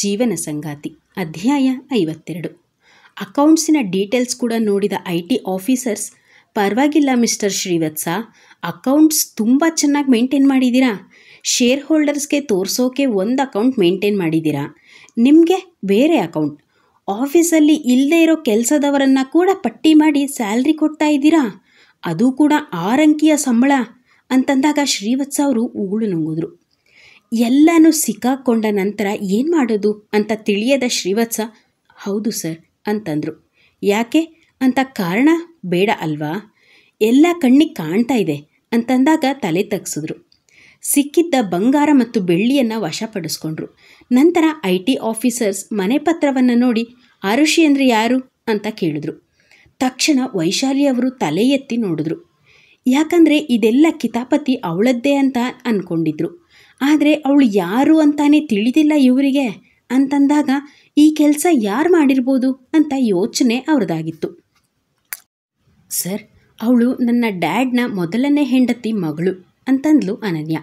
ಜೀವನ ಸಂಗಾತಿ ಅಧ್ಯಾಯ 52. ಅಕೌಂಟ್ಸಿನ ಡೀಟೇಲ್ಸ್ ಕೂಡ ನೋಡಿದ IT ಆಫೀಸರ್ಸ್, ಪರವಾಗಿಲ್ಲ ಮಿಸ್ಟರ್ ಶ್ರೀವತ್ಸ, ಅಕೌಂಟ್ಸ್ ತುಂಬ ಚೆನ್ನಾಗಿ ಮೇಂಟೈನ್ ಮಾಡಿದ್ದೀರಾ. ಶೇರ್ ಹೋಲ್ಡರ್ಸ್ಗೆ ತೋರಿಸೋಕೆ ಒಂದು ಅಕೌಂಟ್ ಮೇಂಟೈನ್ ಮಾಡಿದ್ದೀರಾ, ನಿಮಗೆ ಬೇರೆ ಅಕೌಂಟ್, ಆಫೀಸಲ್ಲಿ ಇಲ್ಲದೇ ಇರೋ ಕೆಲಸದವರನ್ನು ಕೂಡ ಪಟ್ಟಿ ಮಾಡಿ ಸ್ಯಾಲ್ರಿ ಕೊಡ್ತಾ ಇದ್ದೀರಾ, ಅದು ಕೂಡ 6 ಅಂಕಿಯ ಸಂಬಳ ಅಂತಂದಾಗ ಶ್ರೀವತ್ಸ ಅವರು ಉಗುಳು ನುಂಗಿದ್ರು. ಎಲ್ಲನೂ ಸಿಕ್ಕಾಕೊಂಡ ನಂತರ ಏನು ಮಾಡೋದು ಅಂತ ತಿಳಿಯದ ಶ್ರೀವತ್ಸ, ಹೌದು ಸರ್ ಅಂತಂದರು. ಯಾಕೆ ಅಂತ ಕಾರಣ ಬೇಡ ಅಲ್ವಾ, ಎಲ್ಲ ಕಣ್ಣಿಗೆ ಕಾಣ್ತಾ ಇದೆ ಅಂತಂದಾಗ ತಲೆ ತಗ್ಸಿದ್ರು. ಸಿಕ್ಕಿದ್ದ ಬಂಗಾರ ಮತ್ತು ಬೆಳ್ಳಿಯನ್ನು ವಶಪಡಿಸ್ಕೊಂಡ್ರು. ನಂತರ IT ಆಫೀಸರ್ಸ್ ಮನೆ ಪತ್ರವನ್ನು ನೋಡಿ ಆರುಷಿ ಅಂದರೆ ಯಾರು ಅಂತ ಕೇಳಿದ್ರು. ತಕ್ಷಣ ವೈಶಾಲಿ ಅವರು ತಲೆ ಎತ್ತಿ ನೋಡಿದ್ರು. ಯಾಕಂದರೆ ಇದೆಲ್ಲ ಕಿತಾಪತಿ ಅವಳದ್ದೇ ಅಂತ ಅಂದ್ಕೊಂಡಿದ್ರು. ಆದರೆ ಅವಳು ಯಾರು ಅಂತಾನೆ ತಿಳಿದಿಲ್ಲ ಇವರಿಗೆ ಅಂತಂದಾಗ ಈ ಕೆಲಸ ಯಾರು ಮಾಡಿರ್ಬೋದು ಅಂತ ಯೋಚನೆ ಅವ್ರದ್ದಾಗಿತ್ತು. ಸರ್, ಅವಳು ನನ್ನ ಡ್ಯಾಡ್ನ ಮೊದಲನೇ ಹೆಂಡತಿ ಮಗಳು ಅಂತಂದ್ಲು ಅನನ್ಯ.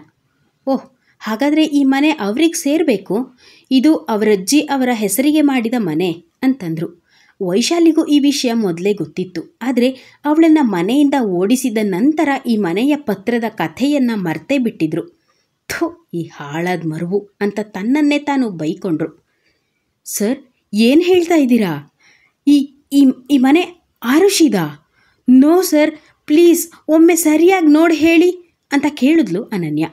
ಓಹ್, ಹಾಗಾದರೆ ಈ ಮನೆ ಅವ್ರಿಗೆ ಸೇರಬೇಕು, ಇದು ಅವರಜ್ಜಿ ಅವರ ಹೆಸರಿಗೆ ಮಾಡಿದ ಮನೆ ಅಂತಂದರು. ವೈಶಾಲಿಗೂ ಈ ವಿಷಯ ಮೊದಲೇ ಗೊತ್ತಿತ್ತು. ಆದರೆ ಅವಳನ್ನು ಮನೆಯಿಂದ ಓಡಿಸಿದ ನಂತರ ಈ ಮನೆಯ ಪತ್ರದ ಕಥೆಯನ್ನು ಮರ್ತೇ ಬಿಟ್ಟಿದ್ರು. ಥು, ಈ ಹಾಳಾದ ಮರುವು ಅಂತ ತನ್ನನ್ನೇ ತಾನು ಬೈಕೊಂಡ್ರು. ಸರ್, ಏನು ಹೇಳ್ತಾ ಇದ್ದೀರಾ? ಈ ಈ ಮನೆ ಆರುಷಿದಾ? ನೋ ಸರ್, ಪ್ಲೀಸ್ ಒಮ್ಮೆ ಸರಿಯಾಗಿ ನೋಡಿ ಹೇಳಿ ಅಂತ ಕೇಳಿದ್ಲು ಅನನ್ಯ.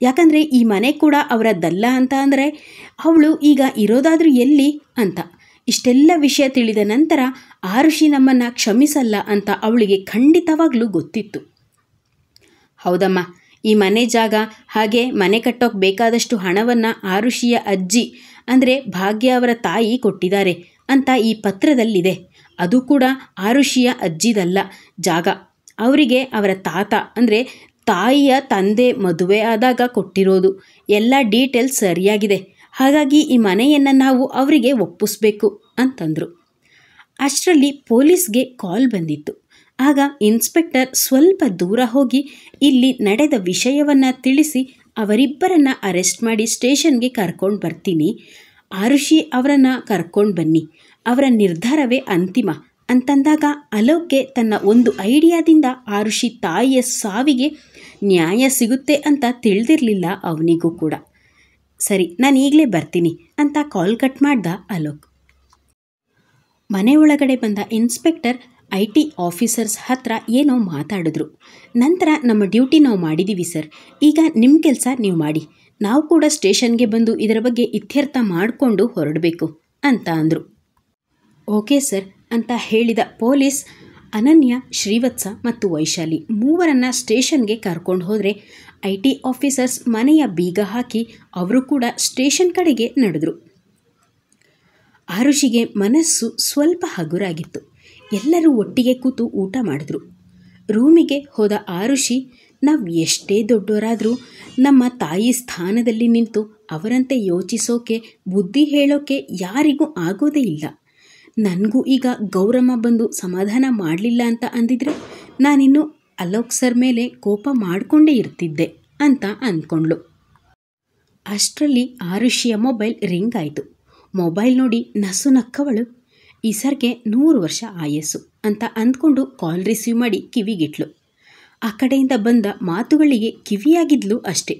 ಯಾಕಂದರೆ ಈ ಮನೆ ಕೂಡ ಅವರದ್ದಲ್ಲ ಅಂತ ಅಂದರೆ ಅವಳು ಈಗ ಇರೋದಾದರೂ ಎಲ್ಲಿ ಅಂತ. ಇಷ್ಟೆಲ್ಲ ವಿಷಯ ತಿಳಿದ ನಂತರ ಆರುಷಿ ನಮ್ಮನ್ನು ಕ್ಷಮಿಸಲ್ಲ ಅಂತ ಅವಳಿಗೆ ಖಂಡಿತವಾಗ್ಲೂ ಗೊತ್ತಿತ್ತು. ಹೌದಮ್ಮ, ಈ ಮನೆ ಜಾಗ ಹಾಗೆ ಮನೆ ಕಟ್ಟೋಕ್ಕೆ ಬೇಕಾದಷ್ಟು ಹಣವನ್ನು ಆರುಷಿಯ ಅಜ್ಜಿ ಅಂದರೆ ಭಾಗ್ಯ ಅವರ ತಾಯಿ ಕೊಟ್ಟಿದ್ದಾರೆ ಅಂತ ಈ ಪತ್ರದಲ್ಲಿದೆ. ಅದು ಕೂಡ ಆರುಷಿಯ ಅಜ್ಜಿದಲ್ಲ ಜಾಗ, ಅವರಿಗೆ ಅವರ ತಾತ ಅಂದರೆ ತಾಯಿಯ ತಂದೆ ಮದುವೆ ಆದಾಗ ಕೊಟ್ಟಿರೋದು. ಎಲ್ಲ ಡೀಟೇಲ್ಸ್ ಸರಿಯಾಗಿದೆ, ಹಾಗಾಗಿ ಈ ಮನೆಯನ್ನು ನಾವು ಅವರಿಗೆ ಒಪ್ಪಿಸ್ಬೇಕು ಅಂತಂದರು. ಅಷ್ಟರಲ್ಲಿ ಪೊಲೀಸ್ಗೆ ಕಾಲ್ ಬಂದಿತ್ತು. ಆಗ ಇನ್ಸ್ಪೆಕ್ಟರ್ ಸ್ವಲ್ಪ ದೂರ ಹೋಗಿ ಇಲ್ಲಿ ನಡೆದ ವಿಷಯವನ್ನು ತಿಳಿಸಿ ಅವರಿಬ್ಬರನ್ನು ಅರೆಸ್ಟ್ ಮಾಡಿ ಸ್ಟೇಷನ್ಗೆ ಕರ್ಕೊಂಡು ಬರ್ತೀನಿ, ಆರುಷಿ ಅವರನ್ನು ಕರ್ಕೊಂಡು ಬನ್ನಿ, ಅವರ ನಿರ್ಧಾರವೇ ಅಂತಿಮ ಅಂತಂದಾಗ ಅಲೋಕ್ಗೆ ತನ್ನ ಒಂದು ಐಡಿಯಾದಿಂದ ಆರುಷಿ ತಾಯಿಯ ಸಾವಿಗೆ ನ್ಯಾಯ ಸಿಗುತ್ತೆ ಅಂತ ತಿಳಿದಿರಲಿಲ್ಲ ಅವನಿಗೂ ಕೂಡ. ಸರಿ, ನಾನು ಈಗಲೇ ಬರ್ತೀನಿ ಅಂತ ಕಾಲ್ ಕಟ್ ಮಾಡ್ದ ಅಲೋಕ್. ಮನೆ ಒಳಗಡೆ ಬಂದ ಇನ್ಸ್ಪೆಕ್ಟರ್ IT ಆಫೀಸರ್ಸ್ ಹತ್ರ ಏನೋ ಮಾತಾಡಿದ್ರು. ನಂತರ ನಮ್ಮ ಡ್ಯೂಟಿ ನಾವು ಮಾಡಿದ್ದೀವಿ ಸರ್, ಈಗ ನಿಮ್ಮ ಕೆಲಸ ನೀವು ಮಾಡಿ, ನಾವು ಕೂಡ ಸ್ಟೇಷನ್ಗೆ ಬಂದು ಇದರ ಬಗ್ಗೆ ಇತ್ಯರ್ಥ ಮಾಡಿಕೊಂಡು ಹೊರಡಬೇಕು ಅಂತ ಅಂದರು. ಓಕೆ ಸರ್ ಅಂತ ಹೇಳಿದ ಪೊಲೀಸ್ ಅನನ್ಯ, ಶ್ರೀವತ್ಸ ಮತ್ತು ವೈಶಾಲಿ ಮೂವರನ್ನು ಸ್ಟೇಷನ್ಗೆ ಕರ್ಕೊಂಡು ಹೋದರೆ IT ಆಫೀಸರ್ಸ್ ಮನೆಯ ಬೀಗ ಹಾಕಿ ಅವರು ಕೂಡ ಸ್ಟೇಷನ್ ಕಡೆಗೆ ನಡೆದ್ರು. ಆರುಷಿಗೆ ಮನಸ್ಸು ಸ್ವಲ್ಪ ಹಗುರಾಗಿತ್ತು. ಎಲ್ಲರೂ ಒಟ್ಟಿಗೆ ಕೂತು ಊಟ ಮಾಡಿದ್ರು. ರೂಮಿಗೆ ಹೋದ ಆರುಷಿ, ನಾವು ಎಷ್ಟೇ ದೊಡ್ಡವರಾದರೂ ನಮ್ಮ ತಾಯಿ ಸ್ಥಾನದಲ್ಲಿ ನಿಂತು ಅವರಂತೆ ಯೋಚಿಸೋಕೆ ಬುದ್ಧಿ ಹೇಳೋಕೆ ಯಾರಿಗೂ ಆಗೋದೇ ಇಲ್ಲ. ನನಗೂ ಈಗ ಗೌರಮ್ಮ ಬಂದು ಸಮಾಧಾನ ಮಾಡಲಿಲ್ಲ ಅಂತ ಅಂದಿದ್ರೆ ನಾನಿನ್ನು ಅಲೋಕ್ ಸರ್ ಮೇಲೆ ಕೋಪ ಮಾಡಿಕೊಂಡೇ ಇರ್ತಿದ್ದೆ ಅಂತ ಅಂದ್ಕೊಂಡ್ಳು. ಅಷ್ಟರಲ್ಲಿ ಆರುಷಿಯ ಮೊಬೈಲ್ ರಿಂಗ್ ಆಯಿತು. ಮೊಬೈಲ್ ನೋಡಿ ನಸು ನಕ್ಕವಳು, ಈ ಸರ್ಗೆ 100 ವರ್ಷ ಆಯಸ್ಸು ಅಂತ ಅಂದ್ಕೊಂಡು ಕಾಲ್ ರಿಸೀವ್ ಮಾಡಿ ಕಿವಿಗಿಟ್ಲು. ಆ ಕಡೆಯಿಂದ ಬಂದ ಮಾತುಗಳಿಗೆ ಕಿವಿಯಾಗಿದ್ಲು ಅಷ್ಟೇ.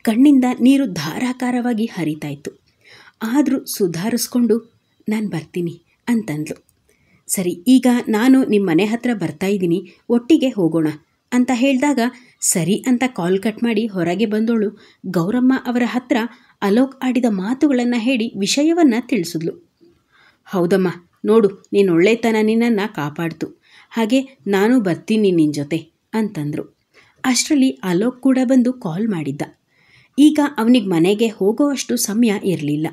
ಕಣ್ಣಿಂದ ನೀರು ಧಾರಾಕಾರವಾಗಿ ಹರಿತಾಯಿತ್ತು. ಆದರೂ ಸುಧಾರಿಸ್ಕೊಂಡು ನಾನು ಬರ್ತೀನಿ ಅಂತಂದ್ಲು. ಸರಿ, ಈಗ ನಾನು ನಿಮ್ಮ ಮನೆ ಹತ್ರ ಬರ್ತಾಯಿದ್ದೀನಿ, ಒಟ್ಟಿಗೆ ಹೋಗೋಣ ಅಂತ ಹೇಳಿದಾಗ ಸರಿ ಅಂತ ಕಾಲ್ ಕಟ್ ಮಾಡಿ ಹೊರಗೆ ಬಂದವಳು ಗೌರಮ್ಮ ಅವರ ಹತ್ರ ಅಲೋಕ್ ಆಡಿದ ಮಾತುಗಳನ್ನು ಹೇಳಿ ವಿಷಯವನ್ನು ತಿಳಿಸಿದ್ಲು. ಹೌದಮ್ಮ, ನೋಡು, ನೀನು ಒಳ್ಳೆತನ ನಿನ್ನನ್ನು ಕಾಪಾಡ್ತು, ಹಾಗೆ ನಾನು ಬರ್ತೀನಿ ನಿನ್ನ ಜೊತೆ ಅಂತಂದರು. ಅಷ್ಟರಲ್ಲಿ ಅಲೋಕ್ ಕೂಡ ಬಂದು ಕಾಲ್ ಮಾಡಿದ್ದ. ಈಗ ಅವನಿಗೆ ಮನೆಗೆ ಹೋಗೋವಷ್ಟು ಸಮಯ ಇರಲಿಲ್ಲ.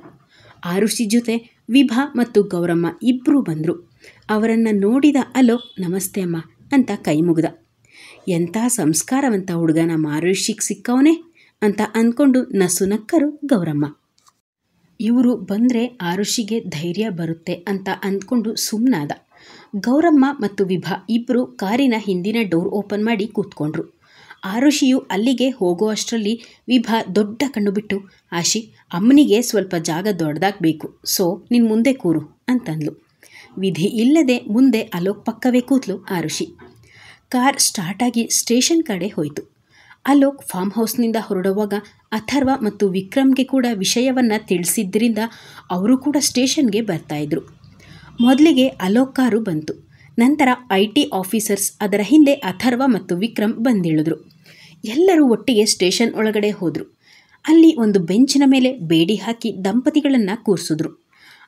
ಆರುಷಿ ಜೊತೆ ವಿಭಾ ಮತ್ತು ಗೌರಮ್ಮ ಇಬ್ಬರೂ ಬಂದರು. ಅವರನ್ನು ನೋಡಿದ ಅಲೋಕ್ ನಮಸ್ತೆ ಅಮ್ಮ ಅಂತ ಕೈ ಮುಗಿದ. ಎಂಥ ಸಂಸ್ಕಾರವಂತ ಹುಡುಗ ನಮ್ಮ ಆರುಷಿಗೆ ಸಿಕ್ಕವನೇ ಅಂತ ಅಂದ್ಕೊಂಡು ನಸುನಕ್ಕರು ಗೌರಮ್ಮ. ಇವರು ಬಂದರೆ ಆರುಷಿಗೆ ಧೈರ್ಯ ಬರುತ್ತೆ ಅಂತ ಅಂದ್ಕೊಂಡು ಸುಮ್ಮನಾದ. ಗೌರಮ್ಮ ಮತ್ತು ವಿಭಾ ಇಬ್ಬರು ಕಾರಿನ ಹಿಂದಿನ ಡೋರ್ ಓಪನ್ ಮಾಡಿ ಕೂತ್ಕೊಂಡ್ರು. ಆರುಷಿಯು ಅಲ್ಲಿಗೆ ಹೋಗುವಷ್ಟರಲ್ಲಿ ವಿಭಾ ದೊಡ್ಡ ಕಣ್ಣು ಬಿಟ್ಟು, ಆಶಿ, ಅಮ್ಮನಿಗೆ ಸ್ವಲ್ಪ ಜಾಗ ದೊಡ್ಡದಾಗಬೇಕು, ಸೊ ನಿನ್ನ ಮುಂದೆ ಕೂರು ಅಂತಂದ್ಲು. ವಿಧಿ ಇಲ್ಲದೆ ಮುಂದೆ ಅಲೋಕ್ ಪಕ್ಕವೇ ಕೂತ್ಲು ಆರುಷಿ. ಕಾರ್ ಸ್ಟಾರ್ಟಾಗಿ ಸ್ಟೇಷನ್ ಕಡೆ ಹೋಯಿತು. ಅಲೋಕ್ ಫಾರ್ಮ್ ಹೌಸ್ನಿಂದ ಹೊರಡುವಾಗ ಅಥರ್ವ ಮತ್ತು ವಿಕ್ರಮ್ಗೆ ಕೂಡ ವಿಷಯವನ್ನು ತಿಳಿಸಿದ್ದರಿಂದ ಅವರು ಕೂಡ ಸ್ಟೇಷನ್ಗೆ ಬರ್ತಾಯಿದ್ರು. ಮೊದಲಿಗೆ ಅಲೋಕ್ ಕಾರು ಬಂತು. ನಂತರ IT ಆಫೀಸರ್ಸ್, ಅದರ ಹಿಂದೆ ಅಥರ್ವ ಮತ್ತು ವಿಕ್ರಮ್ ಬಂದಿಳಿದ್ರು. ಎಲ್ಲರೂ ಒಟ್ಟಿಗೆ ಸ್ಟೇಷನ್ ಒಳಗಡೆ ಹೋದರು. ಅಲ್ಲಿ ಒಂದು ಬೆಂಚಿನ ಮೇಲೆ ಬೇಡಿ ಹಾಕಿ ದಂಪತಿಗಳನ್ನು ಕೂರಿಸಿದ್ರು.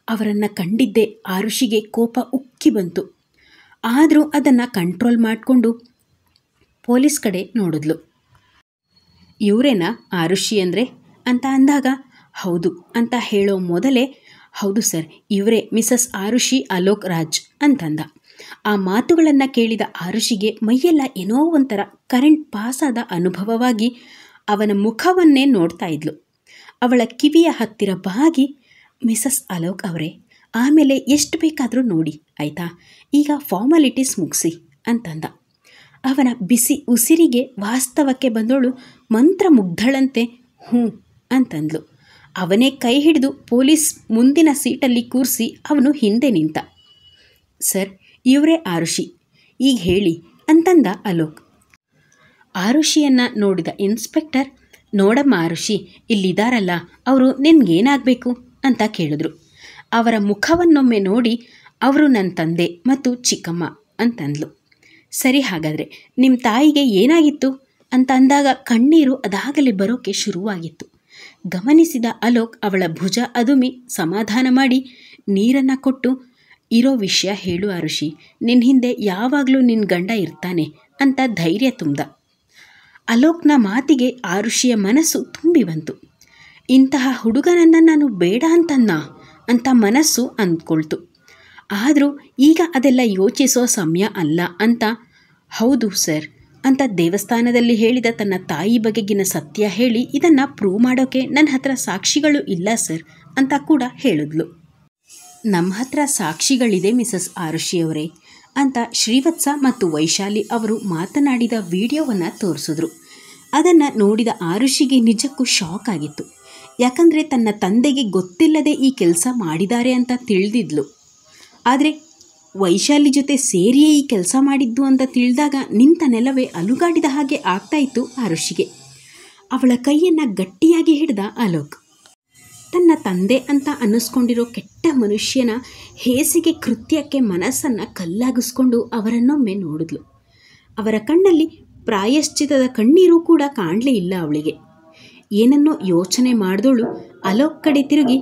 ಅವರನ್ನು ಕಂಡಿದ್ದೇ ಆರುಷಿಗೆ ಕೋಪ ಉಕ್ಕಿ ಬಂತು. ಆದರೂ ಅದನ್ನು ಕಂಟ್ರೋಲ್ ಮಾಡಿಕೊಂಡು ಪೊಲೀಸ್ ಕಡೆ ನೋಡಿದ್ಲು. ಇವರೇನಾ ಆರುಷಿ ಅಂದರೆ ಅಂತ ಅಂದಾಗ, ಹೌದು ಅಂತ ಹೇಳೋ ಮೊದಲೇ, ಹೌದು ಸರ್, ಇವರೇ ಮಿಸಸ್ ಆರುಷಿ ಅಲೋಕ್ ರಾಜ್ ಅಂತಂದ. ಆ ಮಾತುಗಳನ್ನು ಕೇಳಿದ ಆರುಷಿಗೆ ಮೈಯೆಲ್ಲ ಏನೋ ಒಂಥರ ಕರೆಂಟ್ ಪಾಸಾದ ಅನುಭವವಾಗಿ ಅವನ ಮುಖವನ್ನೇ ನೋಡ್ತಾ ಇದ್ಲು. ಅವಳ ಕಿವಿಯ ಹತ್ತಿರ ಬಾಗಿ, ಮಿಸಸ್ ಅಲೋಕ್ ಅವರೇ, ಆಮೇಲೆ ಎಷ್ಟು ಬೇಕಾದರೂ ನೋಡಿ ಆಯಿತಾ, ಈಗ ಫಾರ್ಮಾಲಿಟೀಸ್ ಮುಗಿಸಿ ಅಂತಂದ. ಅವನ ಬಿಸಿ ಉಸಿರಿಗೆ ವಾಸ್ತವಕ್ಕೆ ಬಂದವಳು ಮಂತ್ರಮುಗ್ಧಳಂತೆ ಹ್ಞೂ ಅಂತಂದ್ಲು. ಅವನೇ ಕೈ ಹಿಡಿದು ಪೊಲೀಸ್ ಮುಂದಿನ ಸೀಟಲ್ಲಿ ಕೂರಿಸಿ ಅವನು ಹಿಂದೆ ನಿಂತ. ಸರ್, ಇವರೇ ಆರುಷಿ, ಈಗ ಹೇಳಿ ಅಂತಂದ ಅಲೋಕ್. ಆರುಷಿಯನ್ನು ನೋಡಿದ ಇನ್ಸ್ಪೆಕ್ಟರ್, ನೋಡಮ್ಮ ಆರುಷಿ, ಇಲ್ಲಿದ್ದಾರಲ್ಲ ಅವರು ನಿನ್ಗೇನಾಗಬೇಕು ಅಂತ ಕೇಳಿದ್ರು. ಅವರ ಮುಖವನ್ನೊಮ್ಮೆ ನೋಡಿ, ಅವರು ನನ್ನ ತಂದೆ ಮತ್ತು ಚಿಕ್ಕಮ್ಮ ಅಂತಂದ್ಲು. ಸರಿ, ಹಾಗಾದರೆ ನಿಮ್ಮ ತಾಯಿಗೆ ಏನಾಗಿತ್ತು ಅಂತ ಅಂದಾಗ ಕಣ್ಣೀರು ಅದಾಗಲೇ ಬರೋಕ್ಕೆ ಶುರುವಾಗಿತ್ತು. ಗಮನಿಸಿದ ಅಲೋಕ್ ಅವಳ ಭುಜ ಅದುಮಿ ಸಮಾಧಾನ ಮಾಡಿ ನೀರನ್ನು ಕೊಟ್ಟು, ಇರೋ ವಿಷಯ ಹೇಳು ಆರುಷಿ, ನಿನ್ನ ಹಿಂದೆ ಯಾವಾಗಲೂ ನಿನ್ನ ಗಂಡ ಇರ್ತಾನೆ ಅಂತ ಧೈರ್ಯ ತುಂಬ್ದ. ಅಲೋಕ್ನ ಮಾತಿಗೆ ಆರುಷಿಯ ಮನಸ್ಸು ತುಂಬಿ ಬಂತು. ಇಂತಹ ಹುಡುಗನನ್ನು ನಾನು ಬೇಡ ಅಂತನ್ನ ಅಂತ ಮನಸ್ಸು ಅಂದ್ಕೊಳ್ತು. ಆದರೂ ಈಗ ಅದೆಲ್ಲ ಯೋಚಿಸೋ ಸಮಯ ಅಲ್ಲ ಅಂತ, ಹೌದು ಸರ್ ಅಂತ ದೇವಸ್ಥಾನದಲ್ಲಿ ಹೇಳಿದ ತನ್ನ ತಾಯಿ ಬಗೆಗಿನ ಸತ್ಯ ಹೇಳಿ, ಇದನ್ನು ಪ್ರೂವ್ ಮಾಡೋಕ್ಕೆ ನನ್ನ ಹತ್ರ ಸಾಕ್ಷಿಗಳು ಇಲ್ಲ ಸರ್ ಅಂತ ಕೂಡ ಹೇಳಿದ್ಲು. ನಮ್ಮ ಹತ್ರ ಸಾಕ್ಷಿಗಳಿದೆ ಮಿಸಸ್ ಆರುಷಿಯವರೇ ಅಂತ ಶ್ರೀವತ್ಸ ಮತ್ತು ವೈಶಾಲಿ ಅವರು ಮಾತನಾಡಿದ ವಿಡಿಯೋವನ್ನು ತೋರಿಸಿದ್ರು. ಅದನ್ನು ನೋಡಿದ ಆರುಷಿಗೆ ನಿಜಕ್ಕೂ ಶಾಕ್ ಆಗಿತ್ತು. ಯಾಕಂದರೆ ತನ್ನ ತಂದೆಗೆ ಗೊತ್ತಿಲ್ಲದೆ ಈ ಕೆಲಸ ಮಾಡಿದ್ದಾರೆ ಅಂತ ತಿಳಿದಿದ್ಲು. ಆದರೆ ವೈಶಾಲಿ ಜೊತೆ ಸೇರಿಯೇ ಈ ಕೆಲಸ ಮಾಡಿದ್ದು ಅಂತ ತಿಳಿದಾಗ ನಿಂತ ನೆಲವೇ ಅಲುಗಾಡಿದ ಹಾಗೆ ಆಗ್ತಾಯಿತ್ತು ಆರುಷಿಗೆ. ಅವಳ ಕೈಯನ್ನು ಗಟ್ಟಿಯಾಗಿ ಹಿಡಿದ ಅಲೋಕ್. ತನ್ನ ತಂದೆ ಅಂತ ಅನ್ನಿಸ್ಕೊಂಡಿರೋ ಕೆಟ್ಟ ಮನುಷ್ಯನ ಹೇಸಿಗೆ ಕೃತ್ಯಕ್ಕೆ ಮನಸ್ಸನ್ನು ಕಲ್ಲಾಗಿಸ್ಕೊಂಡು ಅವರನ್ನೊಮ್ಮೆ ನೋಡಿದ್ಲು. ಅವರ ಕಣ್ಣಲ್ಲಿ ಪ್ರಾಯಶ್ಚಿತದ ಕಣ್ಣೀರು ಕೂಡ ಕಾಣಲೇ ಇಲ್ಲ ಅವಳಿಗೆ. ಏನನ್ನೋ ಯೋಚನೆ ಮಾಡಿದವಳು ಅಲೋಕ್ ಕಡೆ ತಿರುಗಿ,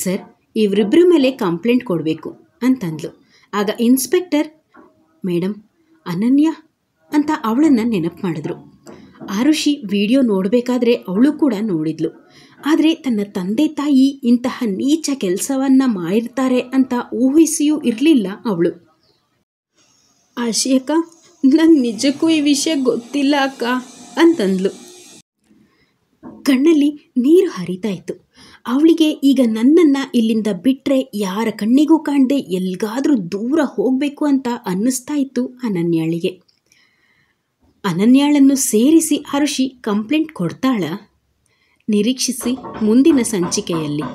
ಸರ್, ಇವರಿಬ್ಬರ ಮೇಲೆ ಕಂಪ್ಲೇಂಟ್ ಕೊಡಬೇಕು ಅಂತಂದ್ಲು. ಆಗ ಇನ್ಸ್ಪೆಕ್ಟರ್, ಮೇಡಮ್, ಅನನ್ಯ ಅಂತ ಅವಳನ್ನು ನೆನಪು ಮಾಡಿದ್ರು. ಆರುಷಿ ವಿಡಿಯೋ ನೋಡಬೇಕಾದ್ರೆ ಅವಳು ಕೂಡ ನೋಡಿದ್ಲು. ಆದರೆ ತನ್ನ ತಂದೆ ತಾಯಿ ಇಂತಹ ನೀಚ ಕೆಲಸವನ್ನು ಮಾಡಿರ್ತಾರೆ ಅಂತ ಊಹಿಸಿಯೂ ಇರಲಿಲ್ಲ ಅವಳು. ಆಶಿ ಅಕ್ಕ, ನಂಗೆ ನಿಜಕ್ಕೂ ಈ ವಿಷಯ ಗೊತ್ತಿಲ್ಲ ಅಕ್ಕ ಅಂತಂದ್ಲು. ಕಣ್ಣಲ್ಲಿ ನೀರು ಹರಿತಾ ಇತ್ತು. ಅವಳಿಗೆ ಈಗ ನನ್ನನ್ನು ಇಲ್ಲಿಂದ ಬಿಟ್ಟರೆ ಯಾರ ಕಣ್ಣಿಗೂ ಕಾಣದೆ ಎಲ್ಲಿಗಾದರೂ ದೂರ ಹೋಗಬೇಕು ಅಂತ ಅನ್ನಿಸ್ತಾ ಇತ್ತು ಅನನ್ಯಾಳಿಗೆ. ಅನನ್ಯಾಳನ್ನು ಸೇರಿಸಿ ಆರುಷಿ ಕಂಪ್ಲೇಂಟ್ ಕೊಡ್ತಾಳ? ನಿರೀಕ್ಷಿಸಿ ಮುಂದಿನ ಸಂಚಿಕೆಯಲ್ಲಿ.